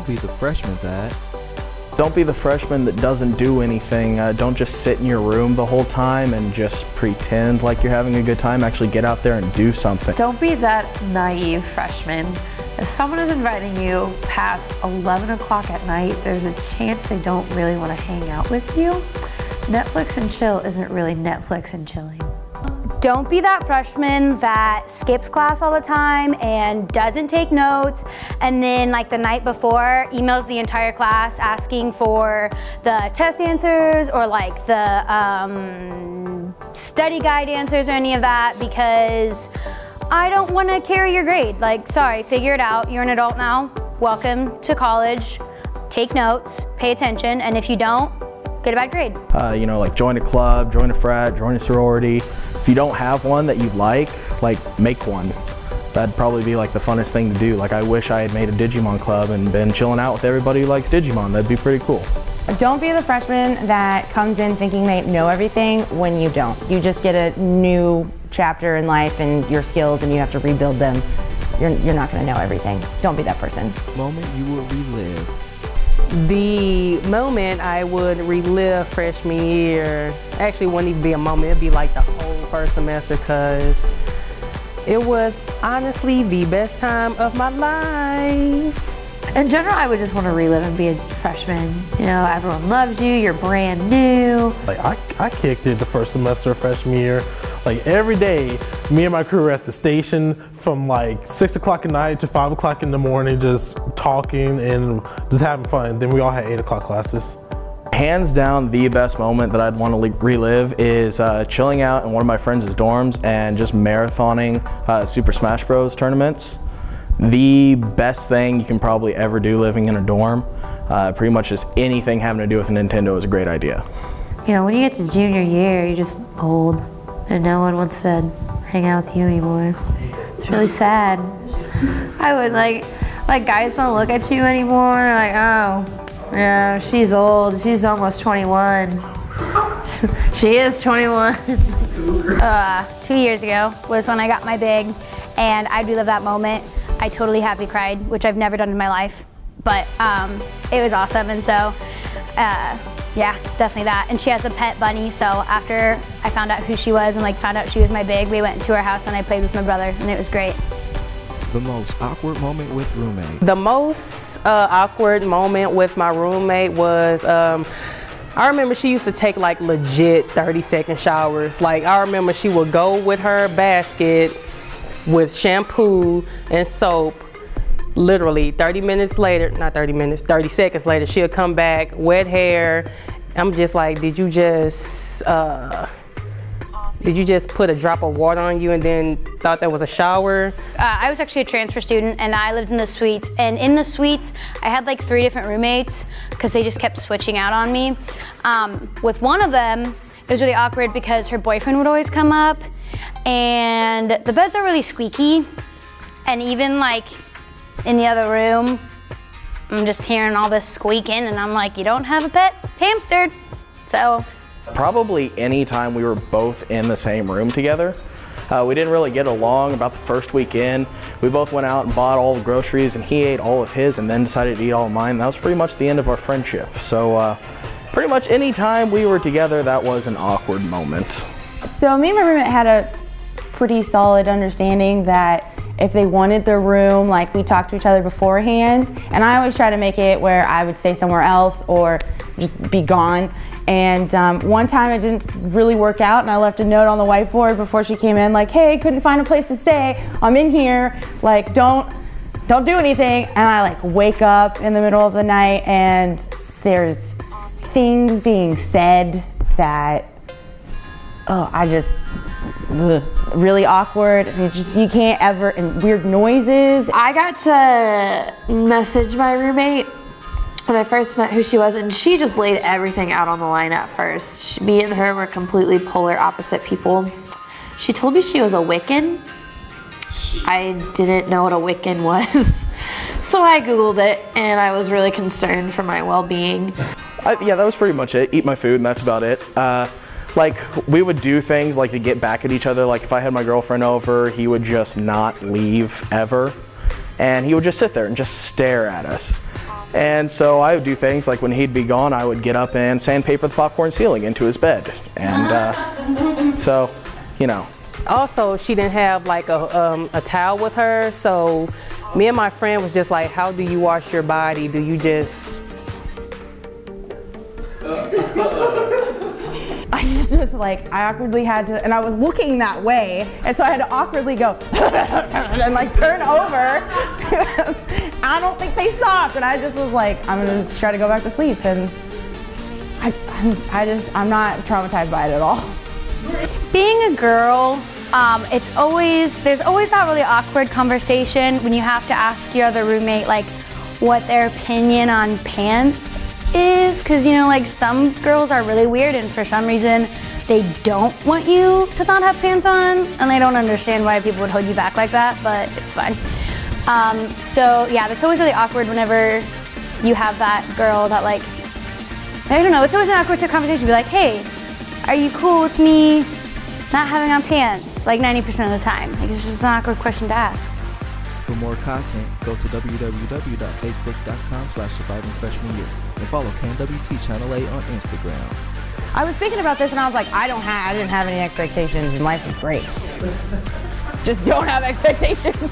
Don't be the freshman that. Don't be the freshman that doesn't do anything. Don't just sit in your room the whole time and just pretend like you're having a good time. Actually get out there and do something. Don't be that naive freshman. If someone is inviting you past 11 o'clock at night, there's a chance they don't really want to hang out with you. Netflix and chill isn't really Netflix and chilling. Don't be that freshman that skips class all the time and doesn't take notes, and then like the night before emails the entire class asking for the test answers or like the study guide answers or any of that, because I don't want to carry your grade. Like, sorry, figure it out. You're an adult now. Welcome to college. Take notes, pay attention, and if you don't, get a bad grade. You know, like join a club, join a frat, join a sorority. If you don't have one that you like make one. That'd probably be like the funnest thing to do. Like, I wish I had made a Digimon club and been chilling out with everybody who likes Digimon. That'd be pretty cool. Don't be the freshman that comes in thinking they know everything when you don't. You just get a new chapter in life and your skills and you have to rebuild them. You're not gonna know everything. Don't be that person. Moment you will relive. The moment I would relive freshman year, actually wouldn't even be a moment, it'd be like the whole first semester, because it was honestly the best time of my life. In general, I would just want to relive and be a freshman. You know, everyone loves you, you're brand new. Like I kicked it the first semester of freshman year. Like every day, me and my crew were at the station from like 6 o'clock at night to 5 o'clock in the morning, just talking and just having fun. Then we all had 8 o'clock classes. Hands down, the best moment that I'd want to relive is chilling out in one of my friends' dorms and just marathoning Super Smash Bros. Tournaments. The best thing you can probably ever do living in a dorm. Pretty much just anything having to do with Nintendo is a great idea. You know, when you get to junior year, you're just old and no one wants to hang out with you anymore. It's really sad. I would like guys don't look at you anymore. They're like, oh, yeah, she's old. She's almost 21. She is 21. 2 years ago was when I got my big, and I relive that moment. I totally happy cried, which I've never done in my life, but it was awesome. And so, yeah, definitely that. And she has a pet bunny, so after I found out who she was and like found out she was my big, we went to her house and I played with my brother, and it was great. The most awkward moment with roommates. The most awkward moment with my roommate was, I remember she used to take like legit 30-second showers. Like, I remember she would go with her basket with shampoo and soap. Literally 30 seconds later, she'll come back, wet hair. I'm just like, did you just put a drop of water on you and then thought that was a shower? I was actually a transfer student and I lived in the suites. And in the suites, I had like 3 different roommates because they just kept switching out on me. With one of them, it was really awkward because her boyfriend would always come up, and the beds are really squeaky. And even like in the other room, I'm just hearing all this squeaking and I'm like, you don't have a pet hamster. So. Probably any time we were both in the same room together. We didn't really get along about the first weekend. We both went out and bought all the groceries and he ate all of his and then decided to eat all of mine. That was pretty much the end of our friendship. So pretty much any time we were together, that was an awkward moment. So me and my roommate had a pretty solid understanding that if they wanted their room, like we talked to each other beforehand, and I always try to make it where I would stay somewhere else or just be gone. And one time it didn't really work out and I left a note on the whiteboard before she came in like, hey, couldn't find a place to stay. I'm in here, like don't do anything. And I like wake up in the middle of the night and there's things being said that, really awkward. You can't ever, and weird noises. I got to message my roommate when I first met who she was, and she just laid everything out on the line at first. Me and her were completely polar opposite people. She told me she was a Wiccan. I didn't know what a Wiccan was. So I Googled it and I was really concerned for my well-being. Yeah, that was pretty much it. Eat my food and that's about it. Like, we would do things like to get back at each other. Like, if I had my girlfriend over, he would just not leave ever. And he would just sit there and just stare at us. And so I would do things like when he'd be gone, I would get up and sandpaper the popcorn ceiling into his bed. And so, you know. Also, she didn't have like a towel with her, so me and my friend was just like, how do you wash your body? Do you just... I just was like, I awkwardly had to, and I was looking that way, and so I had to awkwardly go and like turn over. I don't think they stopped, and I just was like, I'm gonna just try to go back to sleep, and I'm not traumatized by it at all. Being a girl, there's always that really awkward conversation when you have to ask your other roommate like what their opinion on pants is, because you know, like some girls are really weird and for some reason they don't want you to not have pants on, and they don't understand why people would hold you back like that, but it's fine. So yeah, that's always really awkward whenever you have that girl that like, I don't know, it's always an awkward conversation to be like, hey, are you cool with me not having on pants? Like 90% of the time. Like it's just an awkward question to ask. For more content, go to www.facebook.com/survivingfreshmen and follow KNWT Channel 8 on Instagram. I was thinking about this and I was like, I didn't have any expectations and life is great. Just don't have expectations.